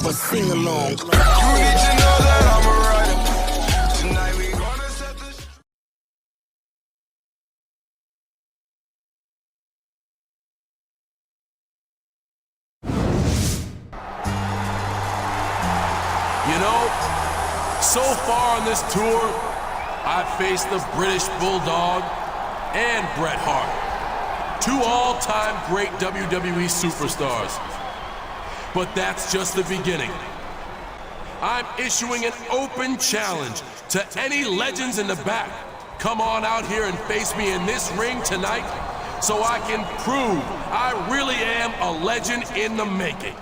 a sing-along. You need to know that I'm a rider. Tonight we gonna set the You know, so far on this tour, I've faced the British Bulldog and Bret Hart, two all-time great WWE superstars. But that's just the beginning. I'm issuing an open challenge to any legends in the back. Come on out here and face me in this ring tonight so I can prove I really am a legend in the making.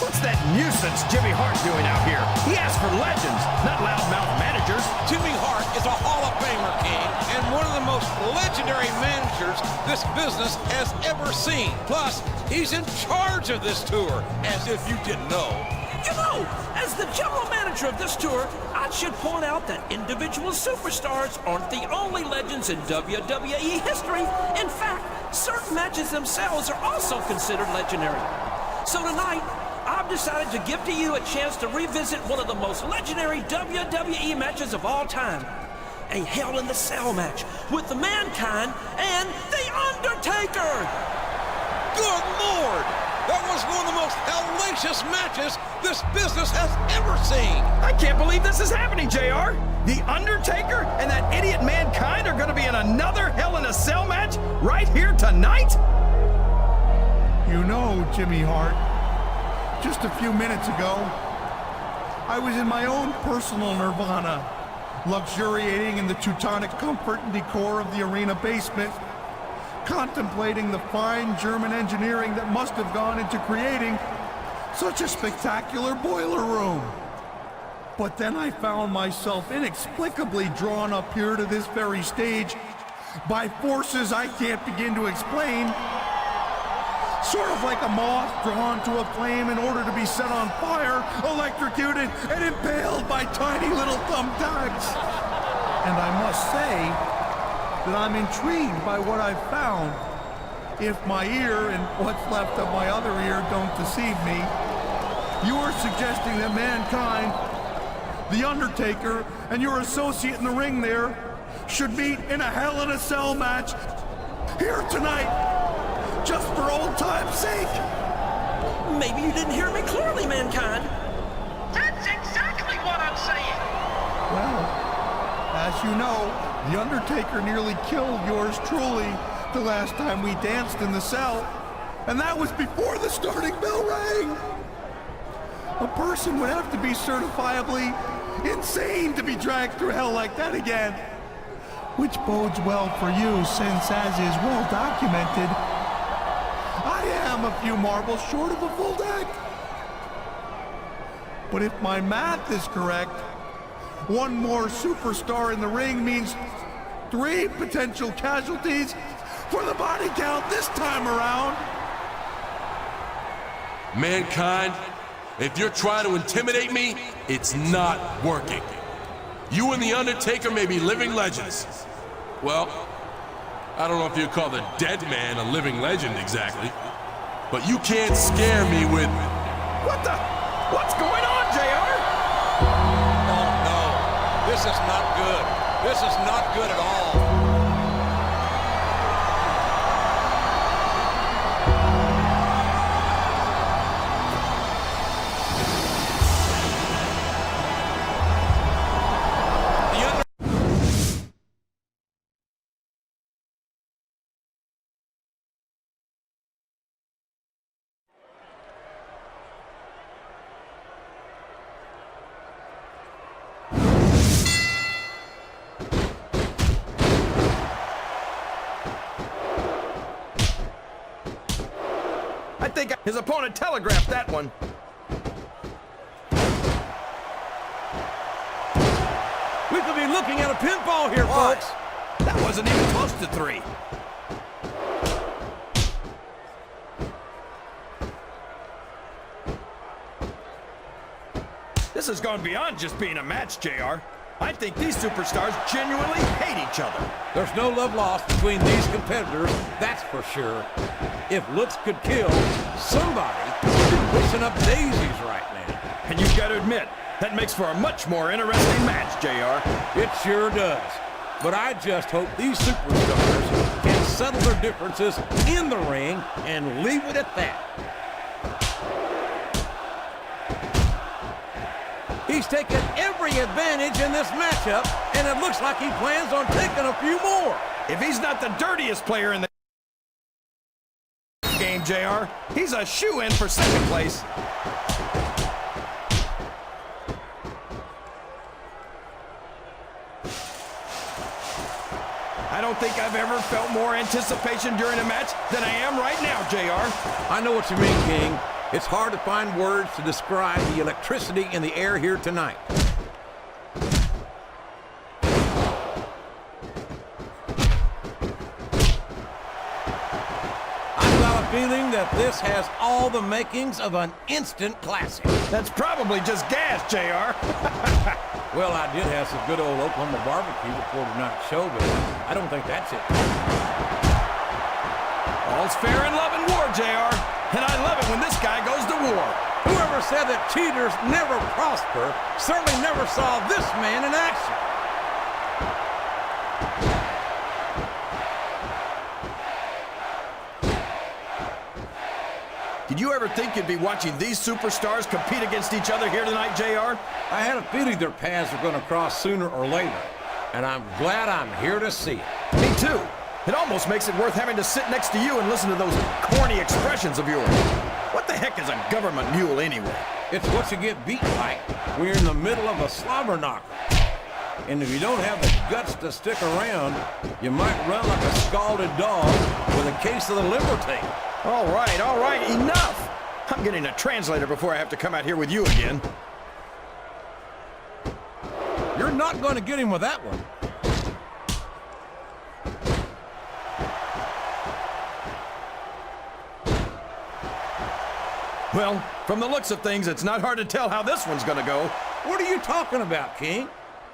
What's that nuisance Jimmy Hart doing out here? He asked for legends, not loudmouth managers. Jimmy Hart is a Hall of Famer, King, and one of the most legendary managers this business has ever seen. Plus, he's in charge of this tour, as if you didn't know. You know, as the general manager of this tour, I should point out that individual superstars aren't the only legends in WWE history. In fact, certain matches themselves are also considered legendary. So tonight, I've decided to give to you a chance to revisit one of the most legendary WWE matches of all time. A Hell in the Cell match with the Mankind and The Undertaker. Good Lord! That was one of the most hellacious matches this business has ever seen. I can't believe this is happening, JR. The Undertaker and that idiot Mankind are going to be in another Hell in a Cell match right here tonight? You know, Jimmy Hart, just a few minutes ago, I was in my own personal nirvana, luxuriating in the Teutonic comfort and decor of the arena basement, contemplating the fine German engineering that must have gone into creating such a spectacular boiler room. But then I found myself inexplicably drawn up here to this very stage by forces I can't begin to explain. Sort of like a moth drawn to a flame in order to be set on fire, electrocuted, and impaled by tiny little thumbtacks. And I must say that I'm intrigued by what I've found. If my ear and what's left of my other ear don't deceive me, you are suggesting that Mankind, The Undertaker, and your associate in the ring there should meet in a Hell in a Cell match here tonight, just for old time's sake. Maybe you didn't hear me clearly, Mankind. That's exactly what I'm saying. Well, as you know, The Undertaker nearly killed yours truly the last time we danced in the cell, and that was before the starting bell rang. A person would have to be certifiably insane to be dragged through hell like that again. Which bodes well for you, since, as is well documented, I am a few marbles short of a full deck. But if my math is correct, one more superstar in the ring means 3 potential casualties for the body count this time around. Mankind, if you're trying to intimidate me, it's not working. You and The Undertaker may be living legends. Well, I don't know if you'd call the dead man a living legend exactly, but you can't scare me with... What's going on, JR? No, this is not good. This is not good at all. I think his opponent telegraphed that one. We could be looking at a pinfall here, folks. That wasn't even close to 3. This has gone beyond just being a match, JR. I think these superstars genuinely hate each other. There's no love lost between these competitors, that's for sure. If looks could kill, somebody pushing up daisies right now. And you've got to admit, that makes for a much more interesting match, JR. It sure does. But I just hope these superstars can settle their differences in the ring and leave it at that. He's taken every advantage in this matchup, and it looks like he plans on taking a few more. If he's not the dirtiest player in the game, JR, he's a shoo-in for second place. I don't think I've ever felt more anticipation during a match than I am right now, JR. I know what you mean, King. It's hard to find words to describe the electricity in the air here tonight. I've got a feeling that this has all the makings of an instant classic. That's probably just gas, JR. Well, I did have some good old Oklahoma barbecue before tonight's show, but I don't think that's it. All's fair in love and war, JR. And I love it when this guy goes to war. Whoever said that cheaters never prosper certainly never saw this man in action. Did you ever think you'd be watching these superstars compete against each other here tonight, JR? I had a feeling their paths were going to cross sooner or later, and I'm glad I'm here to see it. Me too. It almost makes it worth having to sit next to you and listen to those corny expressions of yours. What the heck is a government mule anyway? It's what you get beat by when you're in the middle of a slobber knocker. And if you don't have the guts to stick around, you might run like a scalded dog with a case of the liver tape. All right, enough. I'm getting a translator before I have to come out here with you again. You're not going to get him with that one. Well, from the looks of things, it's not hard to tell how this one's gonna go. What are you talking about, King?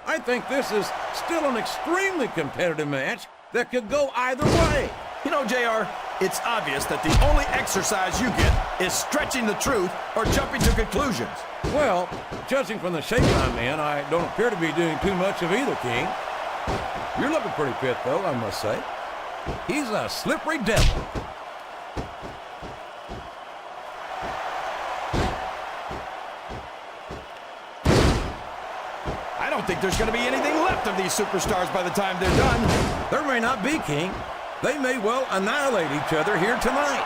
I think this is still an extremely competitive match that could go either way. You know, JR, it's obvious that the only exercise you get is stretching the truth or jumping to conclusions. Well, judging from the shape I'm in, I don't appear to be doing too much of either, King. You're looking pretty fit, though, I must say. He's a slippery devil. I don't think there's going to be anything left of these superstars by the time they're done. There may not be, King. They may well annihilate each other here tonight.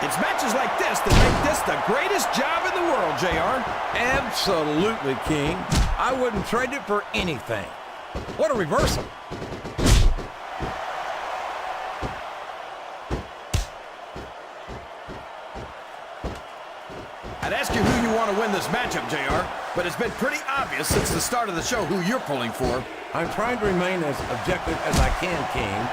It's matches like this that make this the greatest job in the world, JR. Absolutely, King. I wouldn't trade it for anything. What a reversal. I'd ask you who you want to win this matchup, JR, but it's been pretty obvious since the start of the show who you're pulling for. I'm trying to remain as objective as I can, King.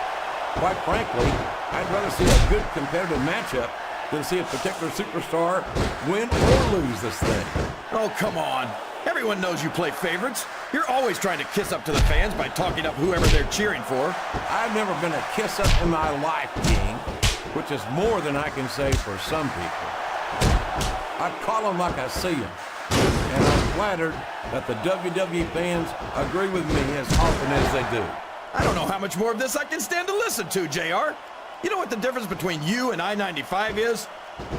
Quite frankly, I'd rather see a good competitive matchup than see a particular superstar win or lose this thing. Oh, come on. Everyone knows you play favorites. You're always trying to kiss up to the fans by talking up whoever they're cheering for. I've never been a kiss-up in my life, King, which is more than I can say for some people. I call them like I see them, and I'm flattered that the WWE fans agree with me as often as they do. I don't know how much more of this I can stand to listen to, JR. You know what the difference between you and I-95 is?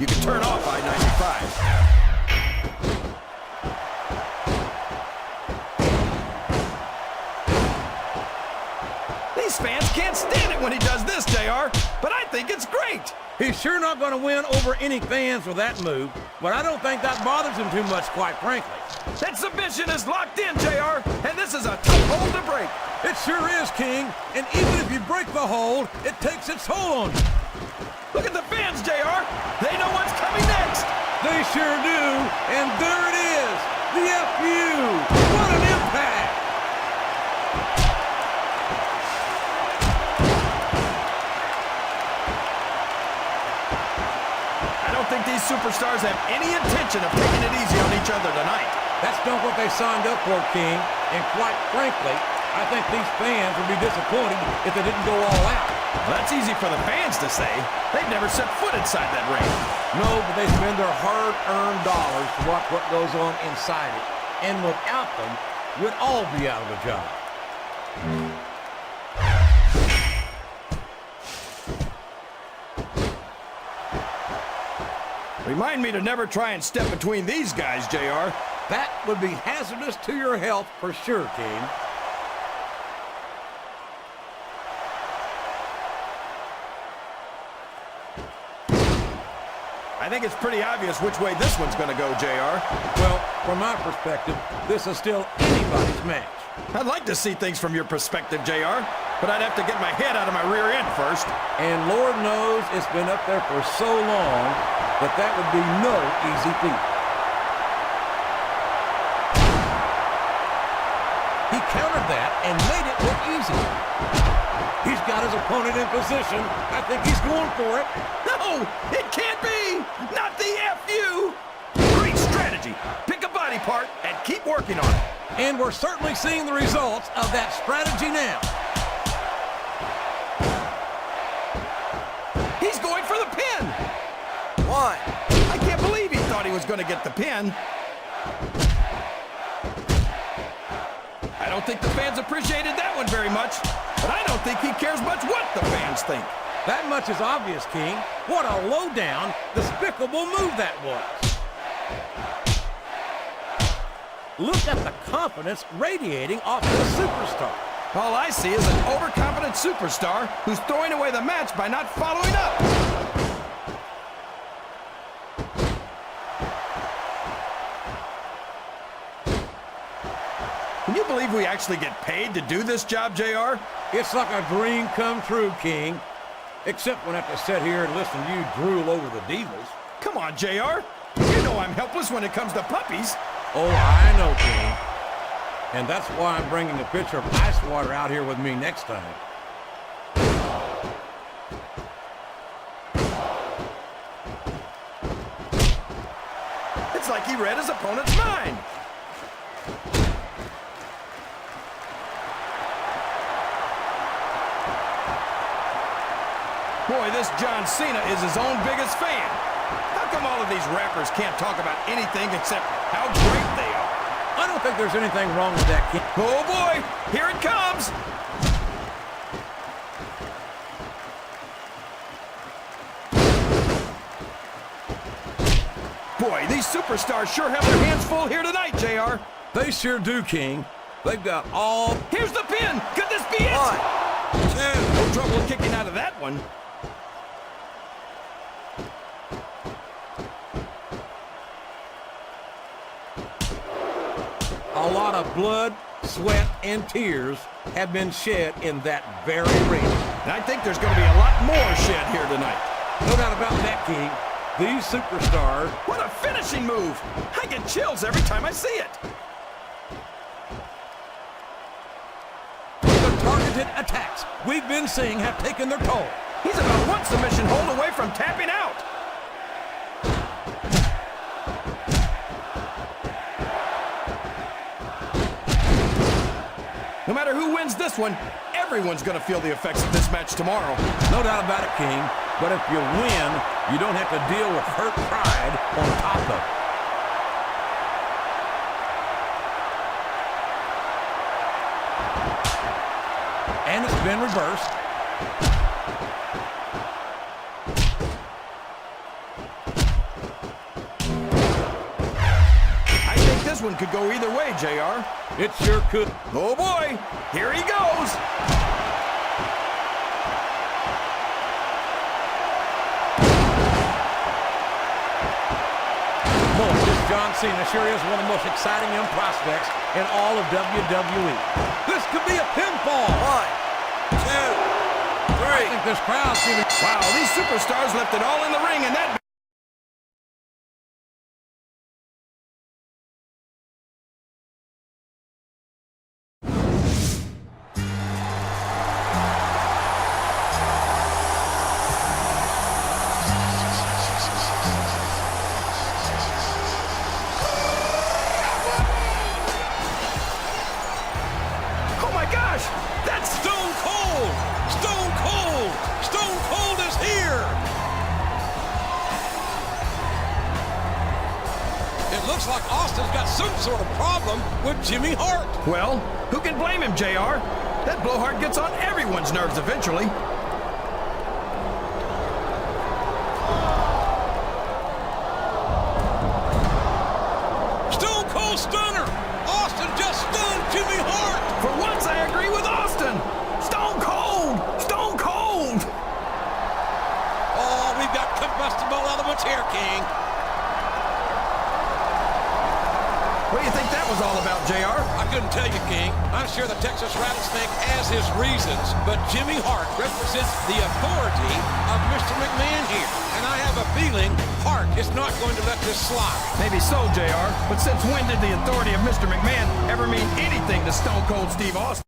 You can turn off I-95. These fans can't stand it when he does this, JR, but I think it's great. He's sure not going to win over any fans with that move, but I don't think that bothers him too much, quite frankly. That submission is locked in, JR, and this is a tough hold to break. It sure is, King, and even if you break the hold, it takes its toll on you. Look at the fans, JR. They know what's coming next. They sure do, and there it is, the FU. What an impact. I don't think these superstars have any intention of taking it easy on each other tonight. That's not what they signed up for, King, and quite frankly, I think these fans would be disappointed if they didn't go all out. Well, that's easy for the fans to say. They've never set foot inside that ring. No, but they spend their hard-earned dollars to watch what goes on inside it. And without them, we'd all be out of a job. Remind me to never try and step between these guys, JR. That would be hazardous to your health for sure, King. I think it's pretty obvious which way this one's going to go, JR. Well, from my perspective, this is still anybody's match. I'd like to see things from your perspective, JR, but I'd have to get my head out of my rear end first. And Lord knows it's been up there for so long that would be no easy feat. He countered that and made it look easy. He's got his opponent in position. I think he's going for it. No, it can't be! Not the FU! Great strategy. Pick a body part and keep working on it. And we're certainly seeing the results of that strategy now. He's going for the pin! Why? I can't believe he thought he was going to get the pin. I don't think the fans appreciated that one very much, but I don't think he cares much what the fans think. That much is obvious, King. What a low-down, despicable move that was. Look at the confidence radiating off the superstar. All I see is an overconfident superstar who's throwing away the match by not following up. Can you believe we actually get paid to do this job, JR? It's like a dream come true, King. Except when I have to sit here and listen to you drool over the Divas. Come on, JR. You know I'm helpless when it comes to puppies. Oh, I know, King. And that's why I'm bringing a pitcher of ice water out here with me next time. It's like he read his opponent's mind. Boy, this John Cena is his own biggest fan. How come all of these rappers can't talk about anything except how great they are? I don't think there's anything wrong with that, King. Oh boy, here it comes. Boy, these superstars sure have their hands full here tonight, JR. They sure do, King. They've got all... Here's the pin. Could this be it? 1, 2. No trouble kicking out of that one. A lot of blood, sweat, and tears have been shed in that very ring. And I think there's going to be a lot more shed here tonight. No doubt about that, King. These superstars... What a finishing move. I get chills every time I see it. The targeted attacks we've been seeing have taken their toll. He's about one submission hold away from tapping out. No matter who wins this one, everyone's going to feel the effects of this match tomorrow. No doubt about it, King. But if you win, you don't have to deal with hurt pride on top of it. And it's been reversed. I think this one could go either way, JR. It sure could. Oh boy, here he goes. Boy, this John Cena sure is one of the most exciting young prospects in all of WWE. This could be a pinfall. 1, 2, 3. I think this crowd's giving... Wow, these superstars left it all in the ring, and that... Oh my God! some sort of problem with Jimmy Hart. Well, who can blame him, JR? That blowhard gets on everyone's nerves eventually. Stone Cold Stunner! Austin just stunned Jimmy Hart! For once, I agree with Austin. Stone Cold! Stone Cold! Oh, we've got combustible elements here, King. What do you think that was all about, JR? I couldn't tell you, King. I'm sure the Texas Rattlesnake has his reasons, but Jimmy Hart represents the authority of Mr. McMahon here. And I have a feeling Hart is not going to let this slide. Maybe so, JR, but since when did the authority of Mr. McMahon ever mean anything to Stone Cold Steve Austin?